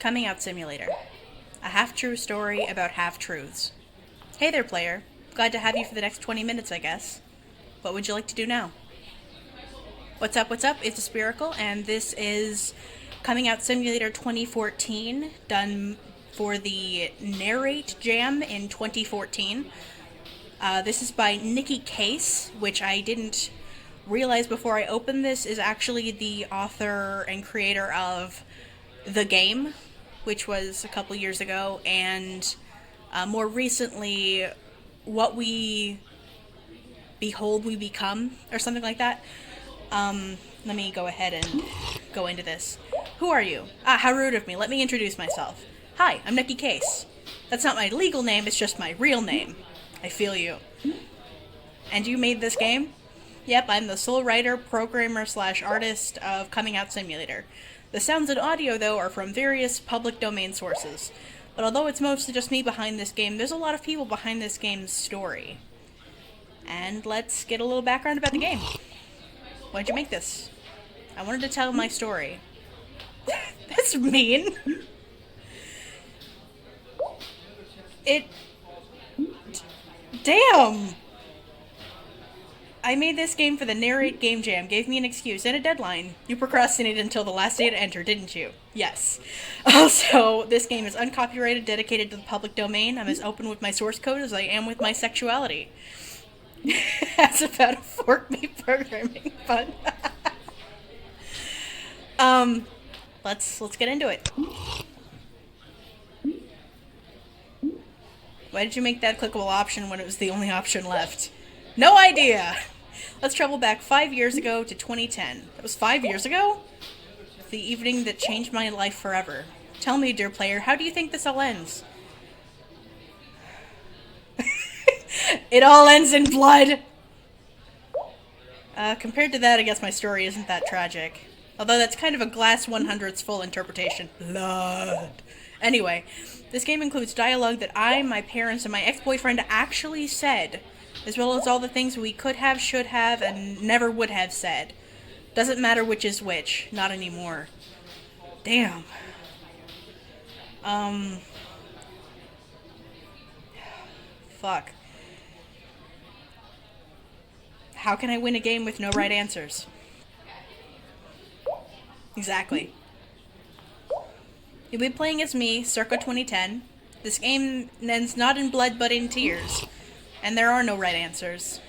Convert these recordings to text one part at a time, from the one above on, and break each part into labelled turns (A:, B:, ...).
A: Coming Out Simulator. A half-true story about half-truths. Hey there, player. Glad to have you for the next 20 minutes, I guess. What would you like to do now? What's up, what's up? It's Aspiracle, and this is Coming Out Simulator 2014, done for the Narrate Jam in 2014. This is by Nikki Case, which I didn't realize before I opened this is actually the author and creator of The Game, which was a couple years ago, and more recently, What We Behold We Become, or something like that. Let me go ahead and go into this. Who are you? How rude of me. Let me introduce myself. Hi, I'm Nikki Case. That's not my legal name, it's just my real name. I feel you. And you made this game? Yep, I'm the sole writer, programmer / artist of Coming Out Simulator. The sounds and audio, though, are from various public domain sources. But although it's mostly just me behind this game, there's a lot of people behind this game's story. And let's get a little background about the game. Why'd you make this? I wanted to tell my story. That's mean. Damn! I made this game for the Narrate Game Jam, gave me an excuse and a deadline. You procrastinated until the last day to enter, didn't you? Yes. Also, this game is uncopyrighted, dedicated to the public domain. I'm as open with my source code as I am with my sexuality. That's about a fork me programming fun. Let's get into it. Why did you make that clickable option when it was the only option left? No idea! Let's travel back 5 years ago to 2010. That was 5 years ago? The evening that changed my life forever. Tell me, dear player, how do you think this all ends? It all ends in blood! Compared to that, I guess my story isn't that tragic. Although that's kind of a glass 100ths full interpretation. Blood. Anyway, this game includes dialogue that I, my parents, and my ex-boyfriend actually said, as well as all the things we could have, should have, and never would have said. Doesn't matter which is which. Not anymore. Damn. Fuck. How can I win a game with no right answers? Exactly. You'll be playing as me, circa 2010. This game ends not in blood but in tears. And there are no right answers.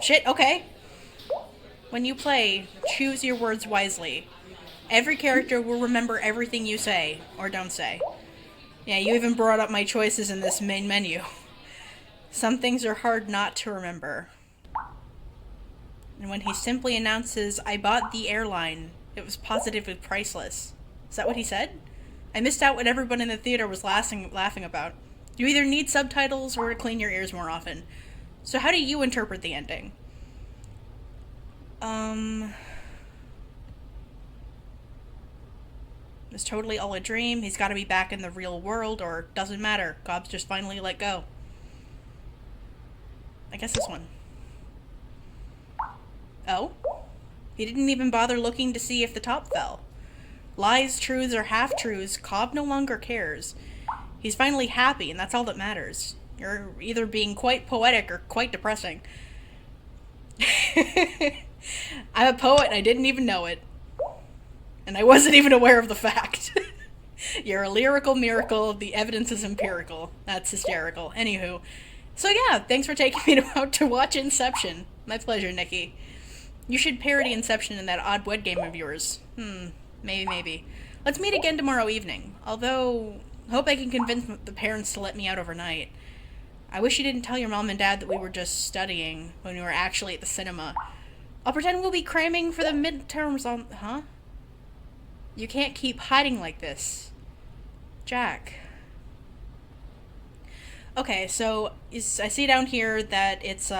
A: Shit, okay. When you play, choose your words wisely. Every character will remember everything you say, or don't say. Yeah, you even brought up my choices in this main menu. Some things are hard not to remember. And when he simply announces, I bought the airline, it was positively priceless. Is that what he said? I missed out what everyone in the theater was laughing about. You either need subtitles or to clean your ears more often. So how do you interpret the ending? It's totally all a dream. He's got to be back in the real world, or doesn't matter. Cobb's just finally let go. I guess this one. Oh? He didn't even bother looking to see if the top fell. Lies, truths, or half-truths, Cobb no longer cares. He's finally happy, and that's all that matters. You're either being quite poetic or quite depressing. I'm a poet and I didn't even know it. And I wasn't even aware of the fact. You're a lyrical miracle, the evidence is empirical. That's hysterical. Anywho. So yeah, thanks for taking me out to watch Inception. My pleasure, Nikki. You should parody Inception in that odd web game of yours. Maybe. Let's meet again tomorrow evening. Although, hope I can convince the parents to let me out overnight. I wish you didn't tell your mom and dad that we were just studying when we were actually at the cinema. I'll pretend we'll be cramming for the midterms on... Huh? You can't keep hiding like this. Jack. Okay, so I see down here that it's,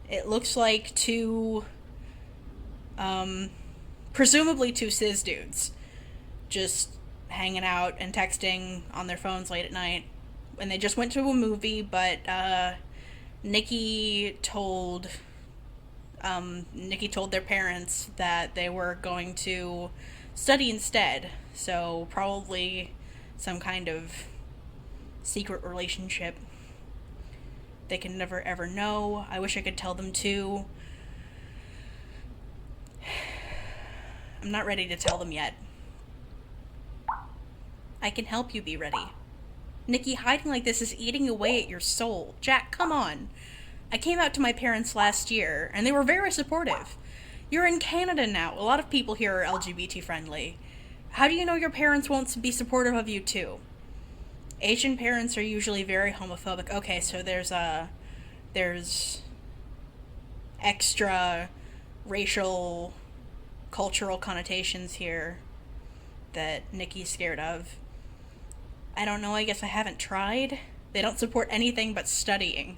A: it looks like two, presumably two cis dudes, just hanging out and texting on their phones late at night. And they just went to a movie, but, Nikki told their parents that they were going to study instead. So probably some kind of secret relationship they can never ever know. I wish I could tell them too. I'm not ready to tell them yet. I can help you be ready. Nikki, hiding like this is eating away at your soul. Jack, come on. I came out to my parents last year, and they were very supportive. You're in Canada now. A lot of people here are LGBT friendly. How do you know your parents won't be supportive of you too? Asian parents are usually very homophobic. Okay, so there's extra racial, cultural connotations here that Nikki's scared of. I don't know, I guess I haven't tried. They don't support anything but studying.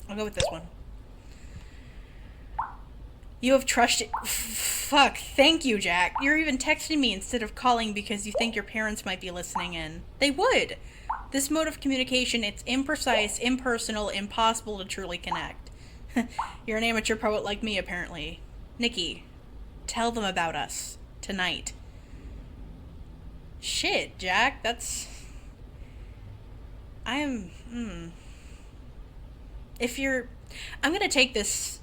A: I'll go with this one. You have trusted... Fuck, thank you, Jack. You're even texting me instead of calling because you think your parents might be listening in. They would. This mode of communication, it's imprecise, impersonal, impossible to truly connect. You're an amateur poet like me, apparently. Nikki, tell them about us. Tonight. Shit, Jack, that's... If you're... I'm gonna take this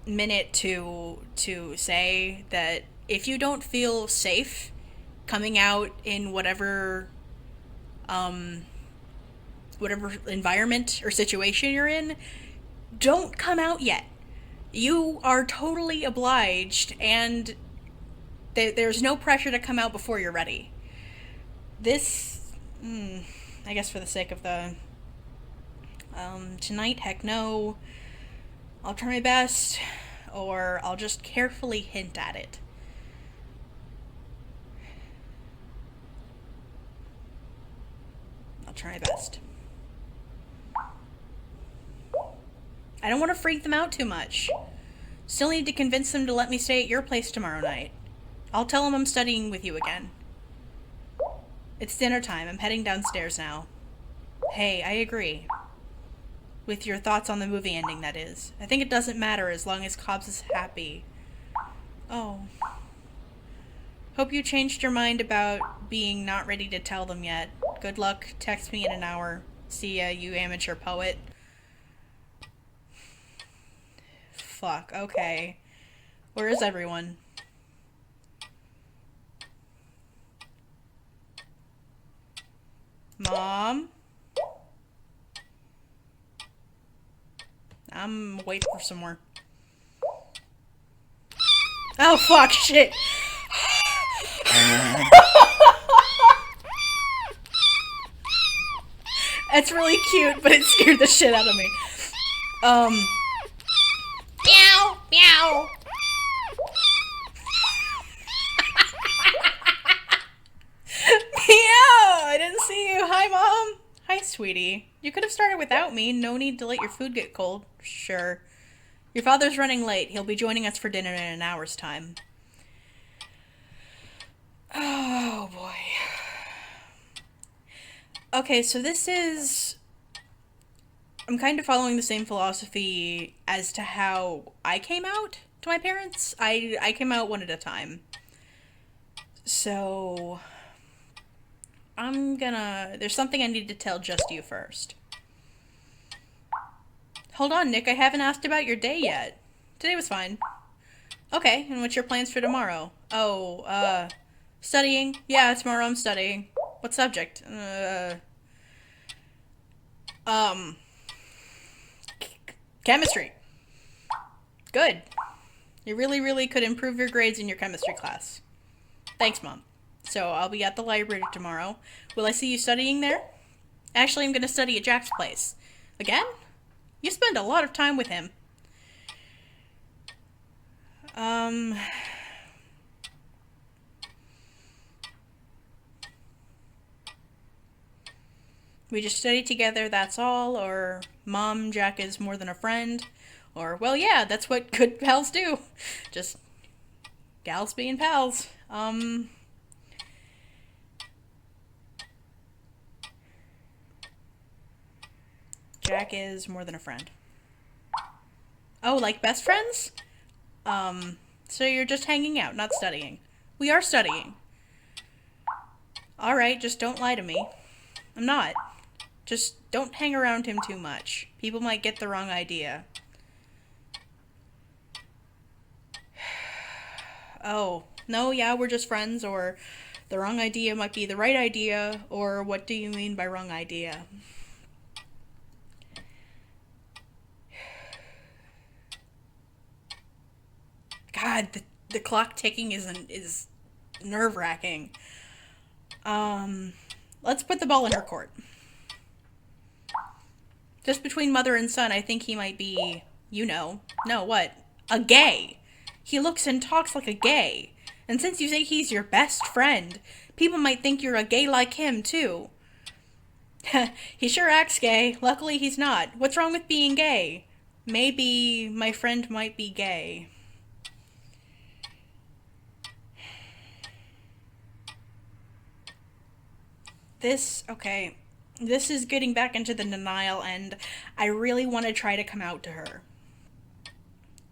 A: minute to say that if you don't feel safe coming out in whatever environment or situation you're in, don't come out yet. You are totally obliged, and there's no pressure to come out before you're ready. This, I guess for the sake of the tonight, heck no. I'll try my best, or I'll just carefully hint at it. I'll try my best. I don't want to freak them out too much. Still need to convince them to let me stay at your place tomorrow night. I'll tell them I'm studying with you again. It's dinner time. I'm heading downstairs now. Hey, I agree. With your thoughts on the movie ending, that is. I think it doesn't matter as long as Cobbs is happy. Oh. Hope you changed your mind about being not ready to tell them yet. Good luck. Text me in an hour. See ya, you amateur poet. Fuck, okay. Where is everyone? Mom? I'm waiting for some more. Oh, fuck, shit. That's really cute, but it scared the shit out of me. Meow, meow. Meow, I didn't see you. Hi, Mom. Hi, sweetie. You could have started without me. No need to let your food get cold. Sure. Your father's running late. He'll be joining us for dinner in an hour's time. Oh, boy. Okay, so this is... I'm kind of following the same philosophy as to how I came out to my parents. I came out one at a time. So... There's something I need to tell just you first. Hold on, Nick. I haven't asked about your day yet. Today was fine. Okay, and what's your plans for tomorrow? Oh, studying. Yeah, tomorrow I'm studying. What subject? Chemistry. Good. You really, really could improve your grades in your chemistry class. Thanks, Mom. So, I'll be at the library tomorrow. Will I see you studying there? Actually, I'm going to study at Jack's place. Again? You spend a lot of time with him. We just study together, that's all, or Mom, Jack is more than a friend, or, well, yeah, that's what good pals do. Just gals being pals. Jack is more than a friend. Oh, like best friends? So you're just hanging out, not studying. We are studying. Alright, just don't lie to me. I'm not. Just don't hang around him too much. People might get the wrong idea. Oh, no, yeah, we're just friends, or the wrong idea might be the right idea, or what do you mean by wrong idea? God, the clock ticking is nerve wracking. Um, let's put the ball in her court. Just between mother and son, I think he might be, no, what? A gay. He looks and talks like a gay. And since you say he's your best friend, people might think you're a gay like him, too. He sure acts gay. Luckily, he's not. What's wrong with being gay? Maybe my friend might be gay. Okay, this is getting back into the denial, and I really want to try to come out to her.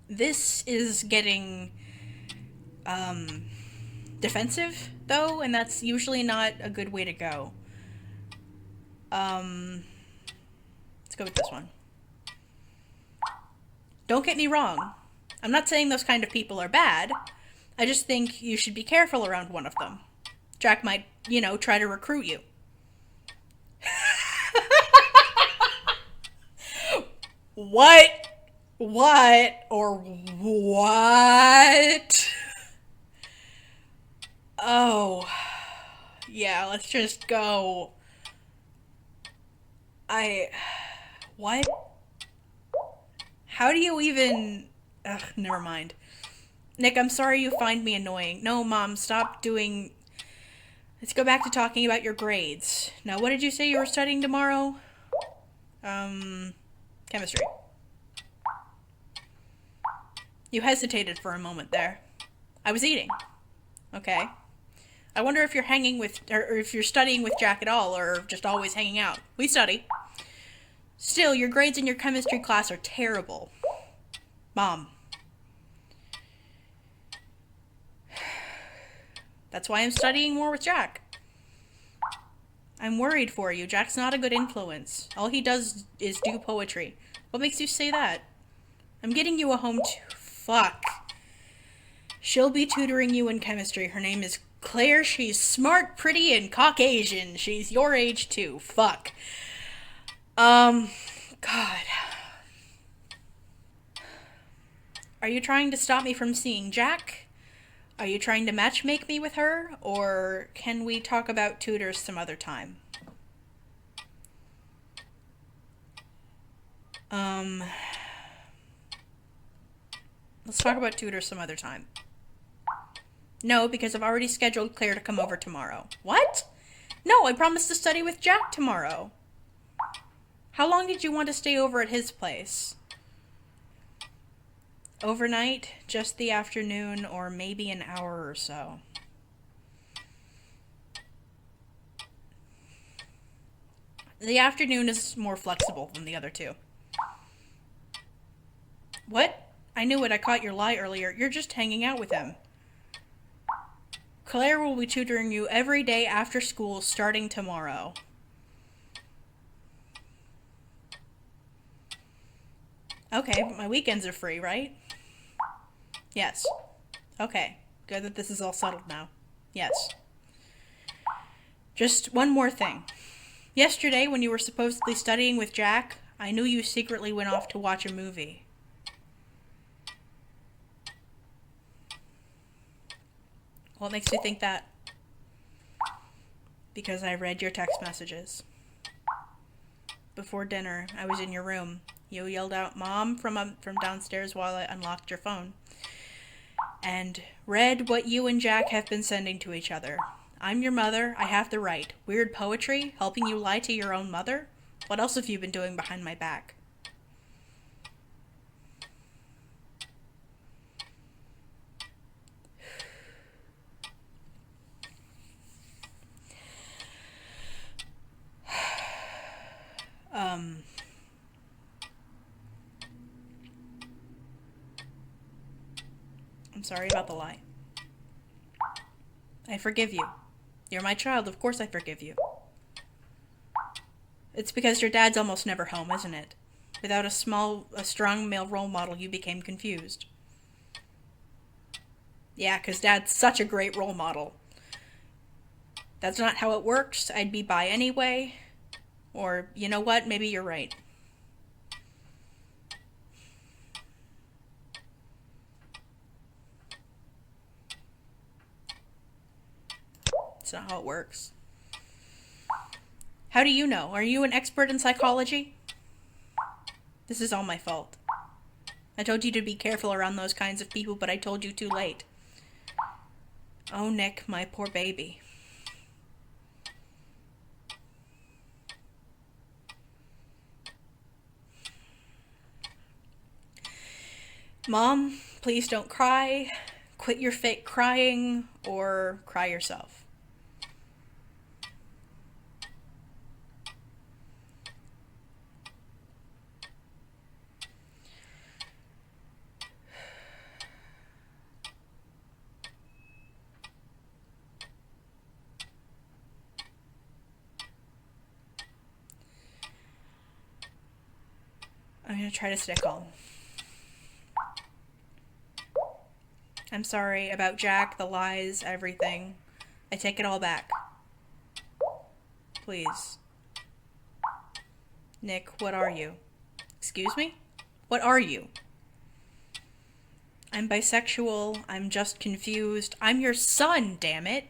A: This is getting, defensive, though, and that's usually not a good way to go. Let's go with this one. Don't get me wrong. I'm not saying those kind of people are bad. I just think you should be careful around one of them. Jack might, try to recruit you. What? What? Or what? Oh. Yeah, let's just go. What? How do you even. Ugh, never mind. Nick, I'm sorry you find me annoying. No, Mom, stop doing. Let's go back to talking about your grades. Now, what did you say you were studying tomorrow? Chemistry. You hesitated for a moment there. I was eating. Okay. I wonder if you're hanging with, or if you're studying with Jack at all, or just always hanging out. We study. Still, your grades in your chemistry class are terrible. Mom. That's why I'm studying more with Jack. I'm worried for you. Jack's not a good influence. All he does is do poetry. What makes you say that? I'm getting you a home Fuck. She'll be tutoring you in chemistry. Her name is Claire. She's smart, pretty, and Caucasian. She's your age too. Fuck. God. Are you trying to stop me from seeing Jack? Are you trying to matchmake me with her? Or can we talk about tutors some other time? Let's talk about tutors some other time. No, because I've already scheduled Claire to come over tomorrow. What? No, I promised to study with Jack tomorrow. How long did you want to stay over at his place? Overnight, just the afternoon, or maybe an hour or so. The afternoon is more flexible than the other two. What? I knew it. I caught your lie earlier. You're just hanging out with him. Claire will be tutoring you every day after school starting tomorrow. Okay, but my weekends are free, right? Yes. Okay, good that this is all settled now. Yes. Just one more thing. Yesterday, when you were supposedly studying with Jack, I knew you secretly went off to watch a movie. What makes you think that? Because I read your text messages. Before dinner, I was in your room. You yelled out, "Mom," from downstairs while I unlocked your phone. And read what you and Jack have been sending to each other. I'm your mother. I have the right. Weird poetry? Helping you lie to your own mother? What else have you been doing behind my back? I'm sorry about the lie. I forgive you. You're my child, of course I forgive you. It's because your dad's almost never home, isn't it? Without a strong male role model, you became confused. Yeah, 'cause Dad's such a great role model. That's not how it works. I'd be bi anyway. Or, you know what? Maybe you're right. It's not how it works. How do you know? Are you an expert in psychology? This is all my fault. I told you to be careful around those kinds of people, but I told you too late. Oh, Nick, my poor baby. Mom, please don't cry. Quit your fake crying, or cry yourself. I'm gonna try to stay calm. I'm sorry about Jack, the lies, everything. I take it all back. Please. Nick, what are you? Excuse me? What are you? I'm bisexual. I'm just confused. I'm your son, damn it.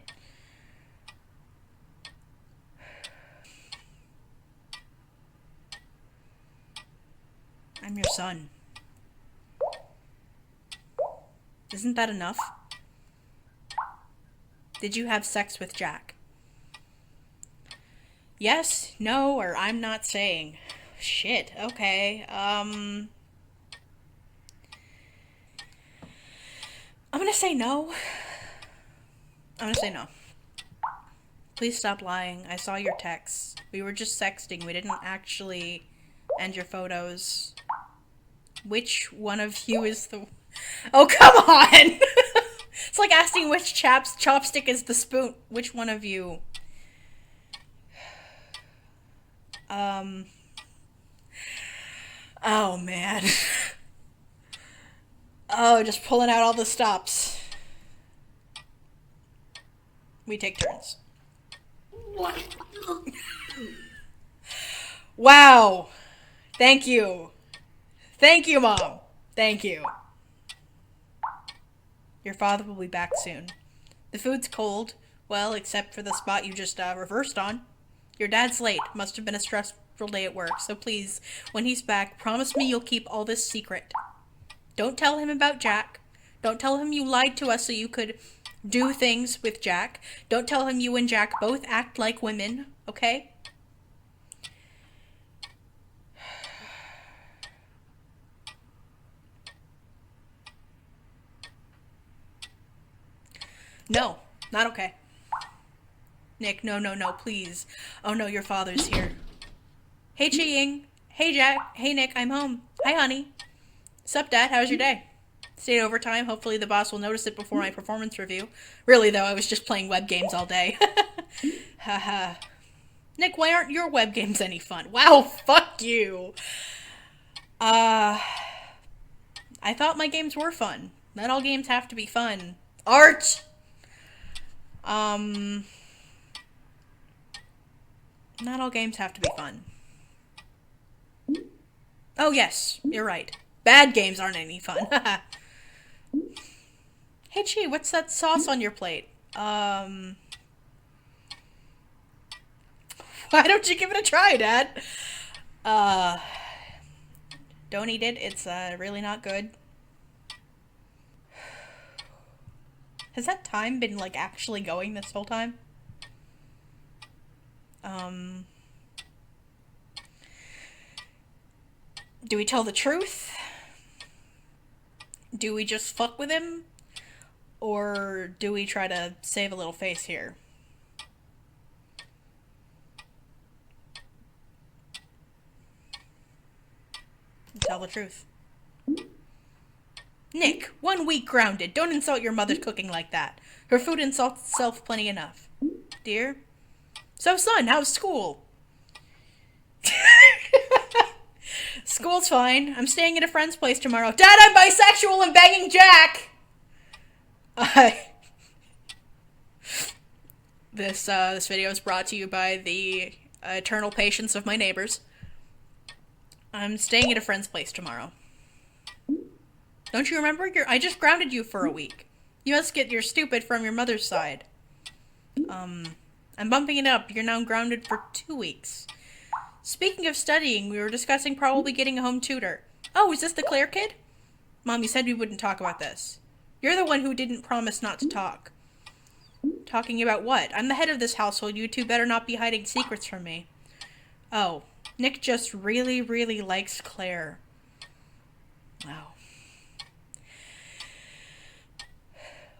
A: I'm your son. Isn't that enough? Did you have sex with Jack? Yes, no, or I'm not saying. Shit, okay. I'm gonna say no. I'm gonna say no. Please stop lying. I saw your texts. We were just sexting. We didn't actually end your photos. Which one of you is the... Oh, come on! It's like asking which chopstick is the spoon. Which one of you? Oh, man. Oh, just pulling out all the stops. We take turns. Wow. Thank you. Thank you, Mom. Thank you. Your father will be back soon. The food's cold. Well, except for the spot you just reversed on. Your dad's late. Must have been a stressful day at work. So please, when he's back, promise me you'll keep all this secret. Don't tell him about Jack. Don't tell him you lied to us so you could do things with Jack. Don't tell him you and Jack both act like women, okay? No, not okay. Nick, no, no, no, please. Oh no, your father's here. Hey, Chi-Ying. Hey, Jack. Hey, Nick, I'm home. Hi, honey. Sup, Dad? How's your day? Stayed overtime. Hopefully the boss will notice it before my performance review. Really, though, I was just playing web games all day. Haha. Nick, why aren't your web games any fun? Wow, fuck you. I thought my games were fun. Not all games have to be fun. Art! Not all games have to be fun. Oh, yes, you're right. Bad games aren't any fun. Hey, Chi, what's that sauce on your plate? Why don't you give it a try, Dad? Don't eat it. It's, really not good. Has that time been, like, actually going this whole time? Do we tell the truth? Do we just fuck with him? Or do we try to save a little face here? Tell the truth. Nick, 1 week grounded. Don't insult your mother's cooking like that. Her food insults itself plenty enough. Dear? So, son, how's school? School's fine. I'm staying at a friend's place tomorrow. Dad, I'm bisexual and banging Jack! This video is brought to you by the eternal patience of my neighbors. I'm staying at a friend's place tomorrow. Don't you remember? I just grounded you for a week. You must get your stupid from your mother's side. I'm bumping it up. You're now grounded for 2 weeks. Speaking of studying, we were discussing probably getting a home tutor. Oh, is this the Claire kid? Mom, you said we wouldn't talk about this. You're the one who didn't promise not to talk. Talking about what? I'm the head of this household. You two better not be hiding secrets from me. Oh, Nick just really, really likes Claire. Wow.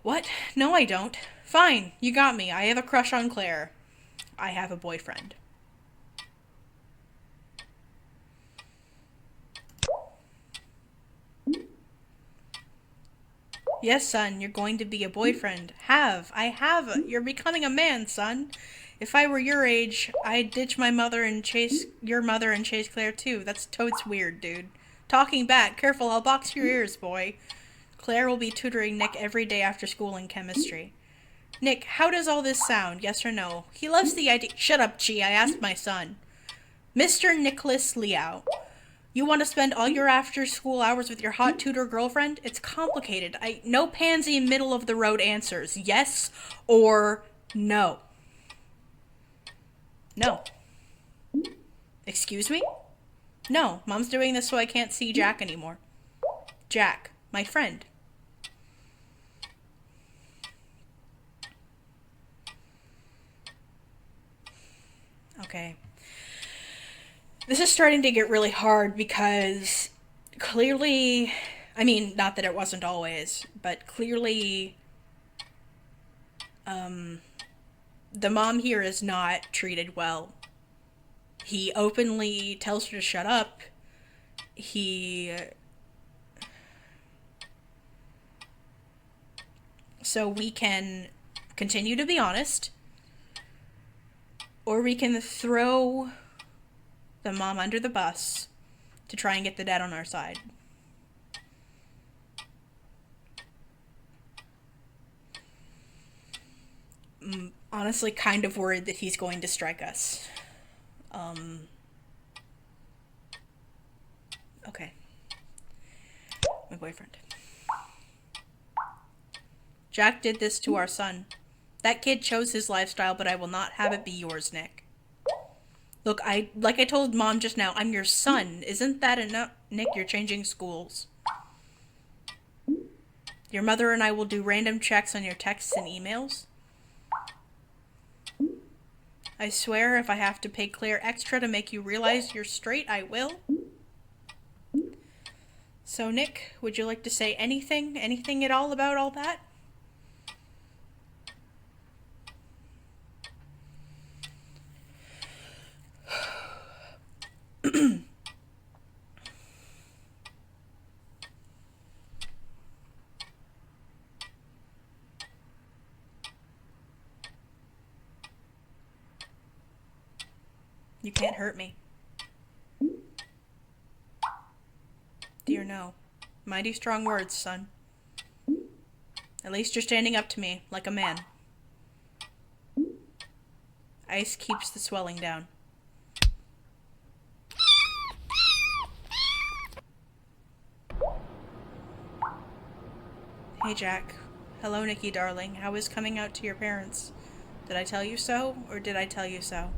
A: What? No, I don't. Fine, you got me. I have a crush on Claire. I have a boyfriend. Yes, son, you're going to be a boyfriend. You're becoming a man, son. If I were your age, I'd ditch my mother and chase your mother and chase Claire too. That's totes weird, dude. Talking back. Careful, I'll box your ears, boy. Claire will be tutoring Nick every day after school in chemistry. Nick, how does all this sound? Yes or no? He loves the idea. Shut up, Chi. I asked my son. Mr. Nicholas Liao. You want to spend all your after-school hours with your hot tutor girlfriend? It's complicated. No pansy middle-of-the-road answers. Yes or no. No. Excuse me? No, Mom's doing this so I can't see Jack anymore. Jack, my friend. Okay. This is starting to get really hard because clearly, I mean, not that it wasn't always, but clearly, the mom here is not treated well. He openly tells her to shut up. So we can continue to be honest, or we can throw the mom under the bus to try and get the dad on our side. I'm honestly kind of worried that he's going to strike us. Okay. My boyfriend. Jack did this to our son. That kid chose his lifestyle, but I will not have it be yours, Nick. Look, like I told Mom just now, I'm your son. Isn't that enough? Nick, you're changing schools. Your mother and I will do random checks on your texts and emails. I swear if I have to pay Claire extra to make you realize you're straight, I will. So, Nick, would you like to say anything at all about all that? You can't hurt me. Dear no. Mighty strong words, son. At least you're standing up to me, like a man. Ice keeps the swelling down. Hey, Jack. Hello, Nikki, darling. How is coming out to your parents? Did I tell you so, or did I tell you so?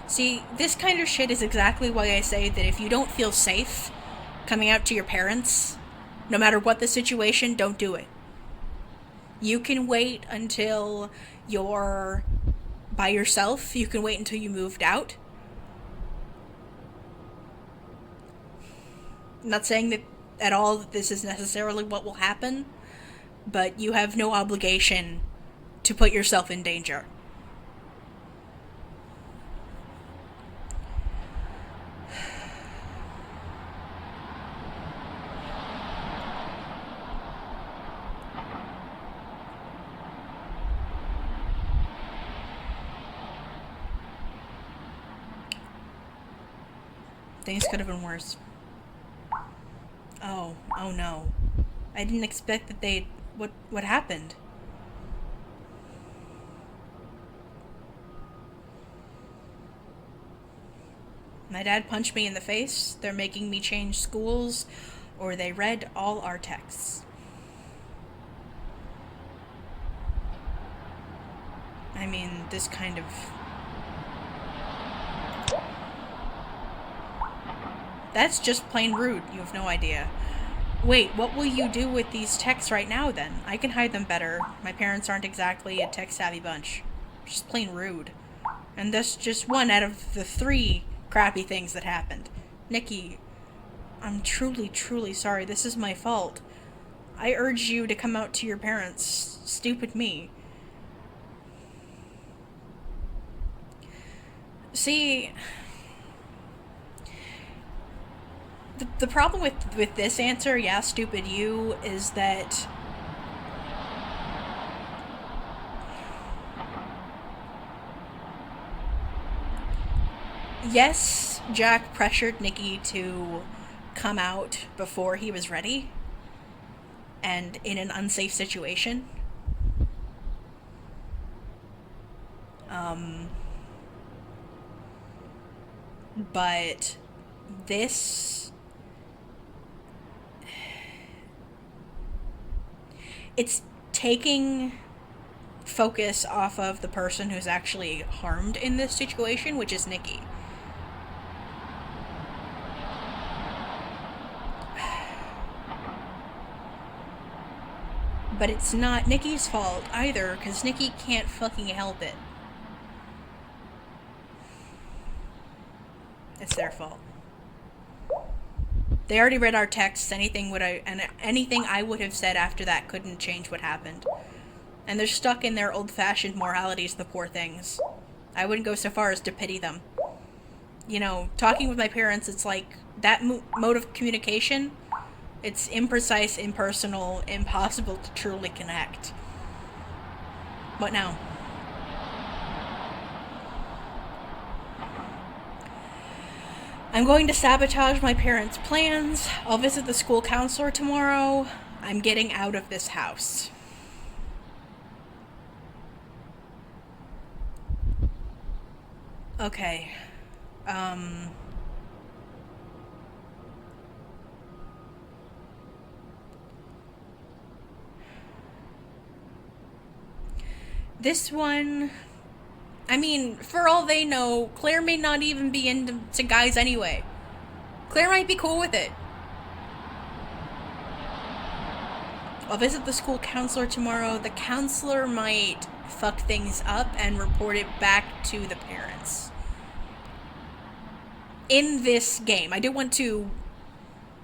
A: See, this kind of shit is exactly why I say that if you don't feel safe coming out to your parents, no matter what the situation, don't do it. You can wait until you're by yourself. You can wait until you moved out. I'm not saying that at all that this is necessarily what will happen, but you have no obligation to put yourself in danger. Things could have been worse. Oh no. I didn't expect that they'd... What happened? My dad punched me in the face, they're making me change schools, or they read all our texts. I mean, this kind of... That's just plain rude, you have no idea. Wait, what will you do with these texts right now then? I can hide them better. My parents aren't exactly a tech-savvy bunch. Just plain rude. And that's just one out of the 3 crappy things that happened. Nikki, I'm truly, truly sorry. This is my fault. I urge you to come out to your parents. Stupid me. See... The problem with this answer, yeah, stupid you, is that yes, Jack pressured Nikki to come out before he was ready and in an unsafe situation. But this... it's taking focus off of the person who's actually harmed in this situation, which is Nikki. But it's not Nikki's fault either, because Nikki can't fucking help it. It's their fault. They already read our texts. Anything I would have said after that couldn't change what happened. And they're stuck in their old-fashioned moralities, the poor things. I wouldn't go so far as to pity them. You know, talking with my parents, it's like that mode of communication, it's imprecise, impersonal, impossible to truly connect. What now? I'm going to sabotage my parents' plans. I'll visit the school counselor tomorrow. I'm getting out of this house. Okay. This one... I mean, for all they know, Claire may not even be into guys anyway. Claire might be cool with it. I'll visit the school counselor tomorrow. The counselor might fuck things up and report it back to the parents. In this game, I do want to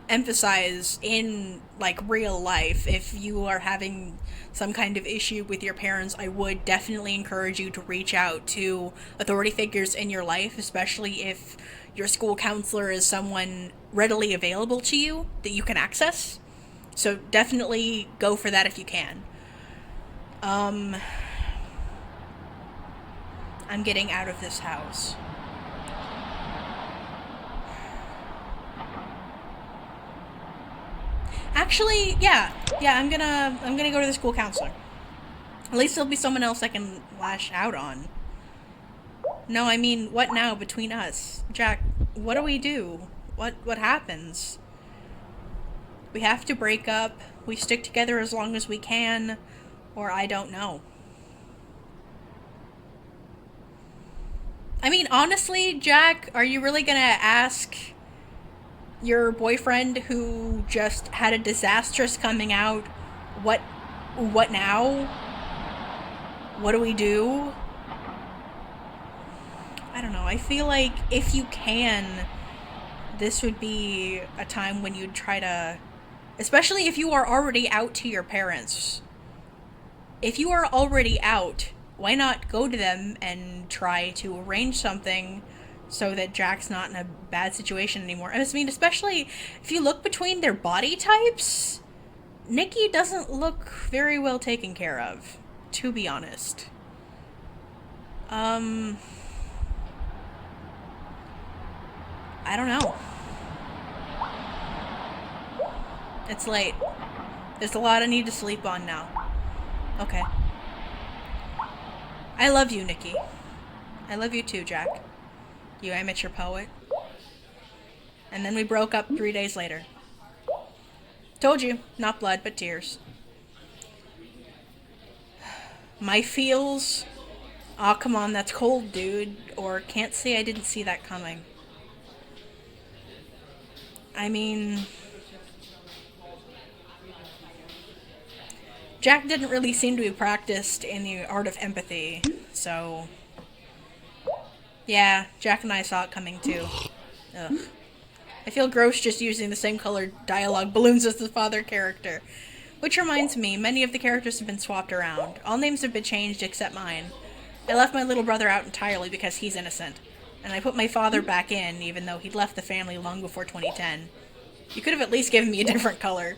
A: emphasize, in like real life, if you are having some kind of issue with your parents, I would definitely encourage you to reach out to authority figures in your life, especially if your school counselor is someone readily available to you that you can access. So definitely go for that if you can. I'm getting out of this house. Actually, yeah, I'm gonna go to the school counselor. At least there'll be someone else I can lash out on. No, I mean, what now between us? Jack, what do we do? What happens? We have to break up, we stick together as long as we can, or I don't know. I mean, honestly, Jack, are you really gonna ask your boyfriend who just had a disastrous coming out, what now? What do we do? I don't know. I feel like if you can, this would be a time when you'd try to, especially if you are already out to your parents, if you are already out, why not go to them and try to arrange something so that Jack's not in a bad situation anymore? I mean, especially if you look between their body types, Nikki doesn't look very well taken care of, to be honest. I don't know. It's late. There's a lot I need to sleep on now. Okay. I love you, Nikki. I love you too, Jack. You amateur poet. And then we broke up 3 days later. Told you, not blood, but tears. My feels... Aw, come on, that's cold, dude. Or can't say I didn't see that coming. I mean... Jack didn't really seem to be practiced in the art of empathy, so... Yeah, Jack and I saw it coming too. Ugh. I feel gross just using the same colored dialogue balloons as the father character. Which reminds me, many of the characters have been swapped around. All names have been changed except mine. I left my little brother out entirely because he's innocent. And I put my father back in, even though he'd left the family long before 2010. You could have at least given me a different color.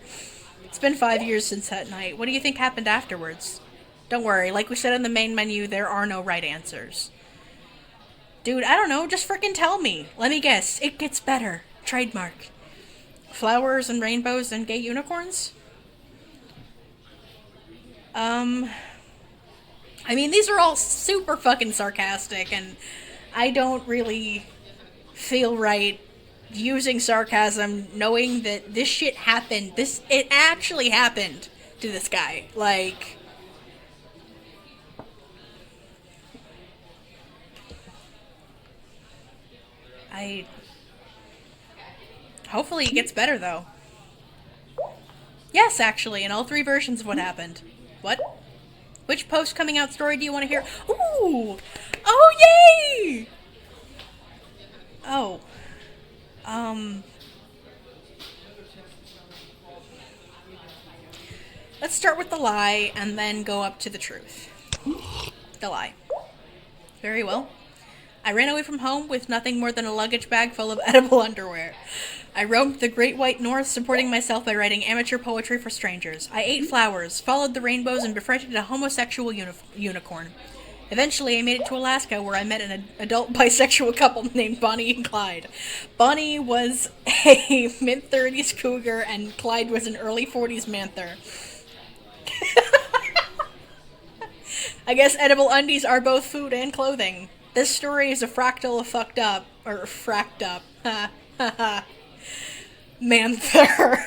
A: It's been 5 years since that night. What do you think happened afterwards? Don't worry, like we said in the main menu, there are no right answers. Dude, I don't know, just frickin' tell me. Let me guess, it gets better. Trademark. Flowers and rainbows and gay unicorns? I mean, these are all super fucking sarcastic, and I don't really feel right using sarcasm knowing that this shit happened. It actually happened to this guy. Like... Hopefully it gets better, though. Yes, actually, in all 3 versions of what happened. What? Which post-coming out story do you want to hear? Ooh! Oh, yay! Oh. Let's start with the lie, and then go up to the truth. The lie. Very well. I ran away from home with nothing more than a luggage bag full of edible underwear. I roamed the Great White North, supporting myself by writing amateur poetry for strangers. I ate flowers, followed the rainbows, and befriended a homosexual unicorn. Eventually, I made it to Alaska, where I met an adult bisexual couple named Bonnie and Clyde. Bonnie was a mid-30s cougar, and Clyde was an early 40s manther. I guess edible undies are both food and clothing. This story is a fractal of fucked up. Or fracked up. Ha ha ha. Manther.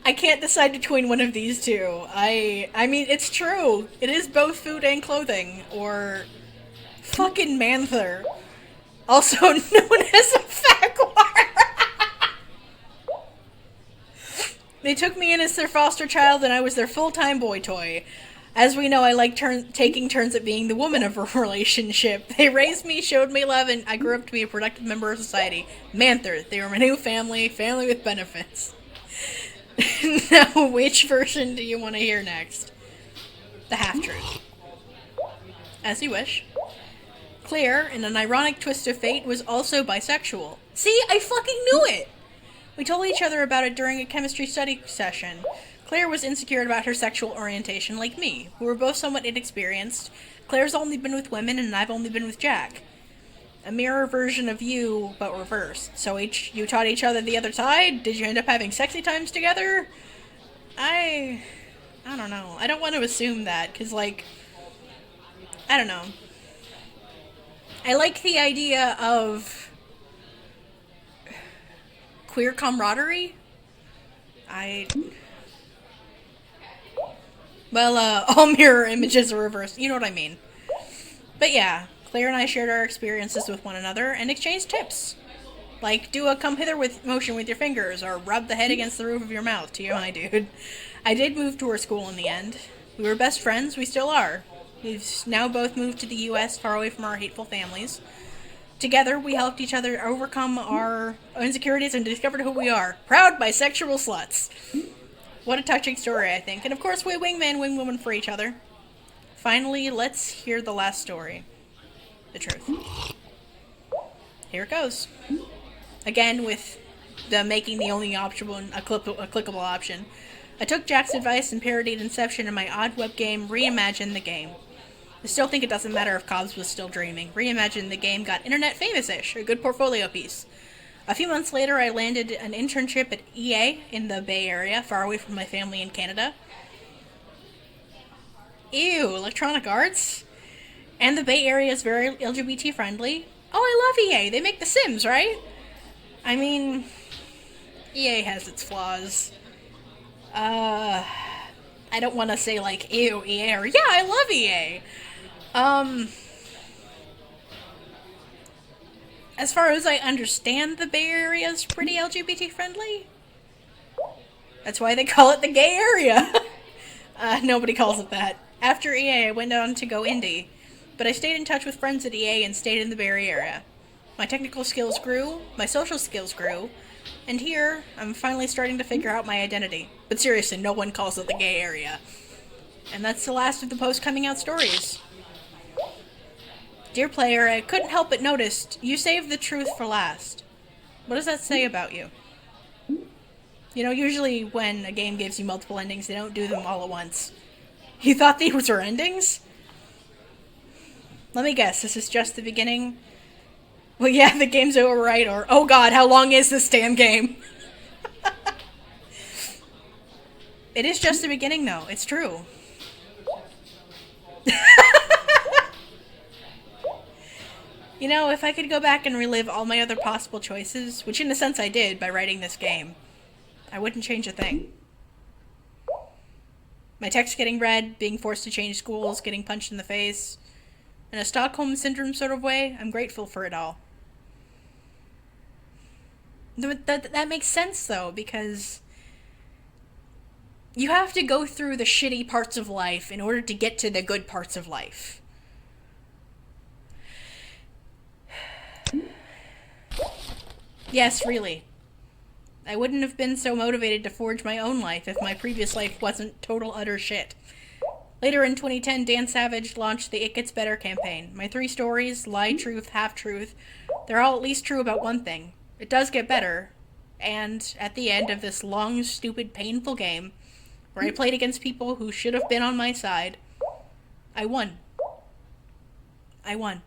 A: I can't decide between one of these two. I mean, it's true. It is both food and clothing. Or fucking Manther. Also known as a Fagwar. They took me in as their foster child, and I was their full-time boy toy. As we know, I like taking turns at being the woman of a relationship. They raised me, showed me love, and I grew up to be a productive member of society. Manther, they were my new family with benefits. Now, which version do you want to hear next? The half-truth. As you wish. Claire, in an ironic twist of fate, was also bisexual. See, I fucking knew it! We told each other about it during a chemistry study session. Claire was insecure about her sexual orientation like me. We were both somewhat inexperienced. Claire's only been with women, and I've only been with Jack. A mirror version of you, but reversed. So you taught each other the other side? Did you end up having sexy times together? I don't know. I don't want to assume that, because, like, I don't know. I like the idea of queer camaraderie. All mirror images are reversed. You know what I mean. But yeah, Claire and I shared our experiences with one another and exchanged tips. Like, do a come hither with motion with your fingers, or rub the head against the roof of your mouth. TMI, dude. I did move to her school in the end. We were best friends, we still are. We've now both moved to the US, far away from our hateful families. Together, we helped each other overcome our insecurities and discovered who we are. Proud bisexual sluts. What a touching story, I think. And of course, we wingman, wingwoman for each other. Finally, let's hear the last story. The truth. Here it goes. Again, with the making the only option a clickable option. I took Jack's advice and parodied Inception in my odd web game, Reimagine the Game. I still think it doesn't matter if Cobbs was still dreaming. Reimagine the Game got internet famous-ish, a good portfolio piece. A few months later, I landed an internship at EA in the Bay Area, far away from my family in Canada. Ew, Electronic Arts? And the Bay Area is very LGBT friendly. Oh, I love EA. They make The Sims, right? I mean, EA has its flaws. I don't want to say like, ew, EA, or yeah, I love EA. As far as I understand, the Bay Area is pretty LGBT friendly. That's why they call it the gay area. Nobody calls it that. After EA, I went on to go indie, but I stayed in touch with friends at EA and stayed in the Bay Area. My technical skills grew, my social skills grew, and here, I'm finally starting to figure out my identity. But seriously, no one calls it the gay area. And that's the last of the post-coming out stories. Dear player, I couldn't help but notice you saved the truth for last. What does that say about you? You know, usually when a game gives you multiple endings, they don't do them all at once. You thought these were endings? Let me guess, this is just the beginning? Well, yeah, the game's over, right? Or, oh god, how long is this damn game? It is just the beginning, though. It's true. You know, if I could go back and relive all my other possible choices, which in a sense I did by writing this game, I wouldn't change a thing. My text getting read, being forced to change schools, getting punched in the face. In a Stockholm Syndrome sort of way, I'm grateful for it all. That makes sense, though, because you have to go through the shitty parts of life in order to get to the good parts of life. Yes, really. I wouldn't have been so motivated to forge my own life if my previous life wasn't total utter shit. Later in 2010, Dan Savage launched the It Gets Better campaign. My 3 stories, lie, truth, half-truth, they're all at least true about one thing. It does get better. And at the end of this long, stupid, painful game, where I played against people who should have been on my side, I won. I won.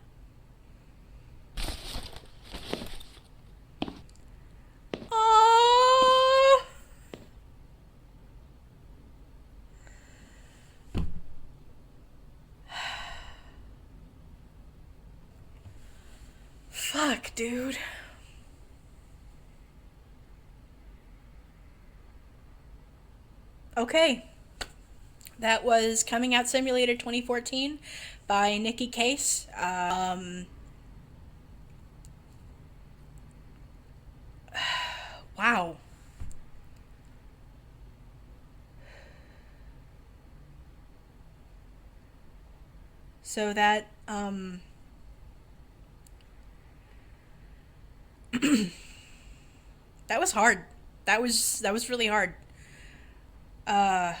A: Aww. Fuck, dude. Okay. That was Coming Out Simulator 2014 by Nikki Case. Wow. So that, that was hard. That was really hard. I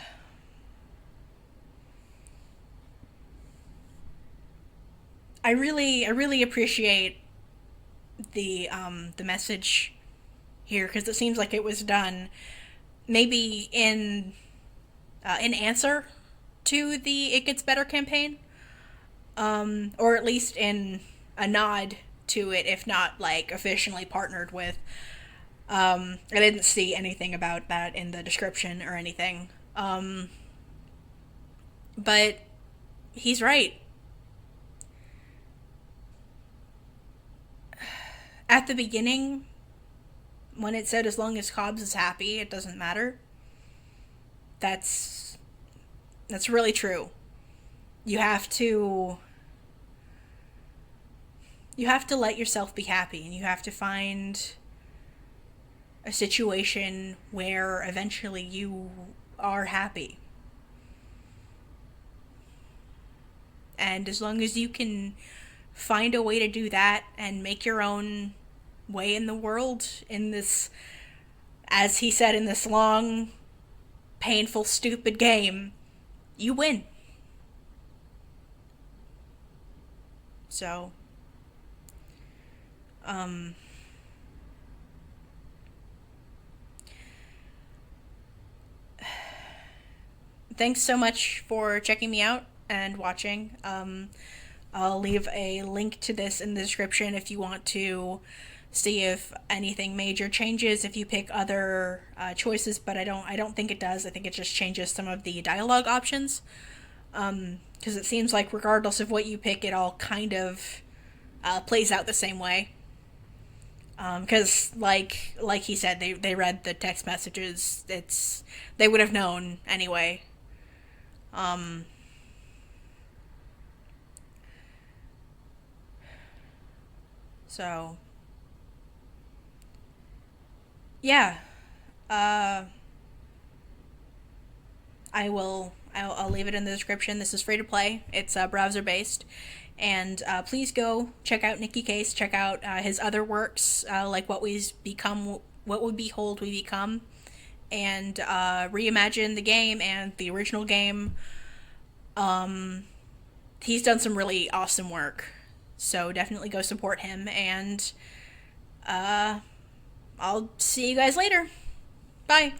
A: really appreciate the message here, because it seems like it was done maybe in answer to the It Gets Better campaign, or at least in a nod to it, if not like officially partnered with. I didn't see anything about that in the description or anything, but he's right. At the beginning, when it said as long as Cobbs is happy, it doesn't matter, that's really true. You have to let yourself be happy, and you have to find a situation where eventually you are happy. And as long as you can find a way to do that and make your own way in the world in this, as he said, in this long, painful, stupid game, you win. So, um, thanks so much for checking me out and watching. I'll leave a link to this in the description if you want to see if anything major changes if you pick other choices, but I don't think it does. I think it just changes some of the dialogue options. Because it seems like regardless of what you pick, it all kind of plays out the same way. Because like he said, they read the text messages. They would have known anyway. Um, so yeah, uh, I'll leave it in the description. This is free to play. It's browser based. And please go check out Nicky Case. Check out his other works, like What We Behold, We Become, and reimagine the game and the original game. Um, he's done some really awesome work, so definitely go support him. And uh, I'll see you guys later. Bye.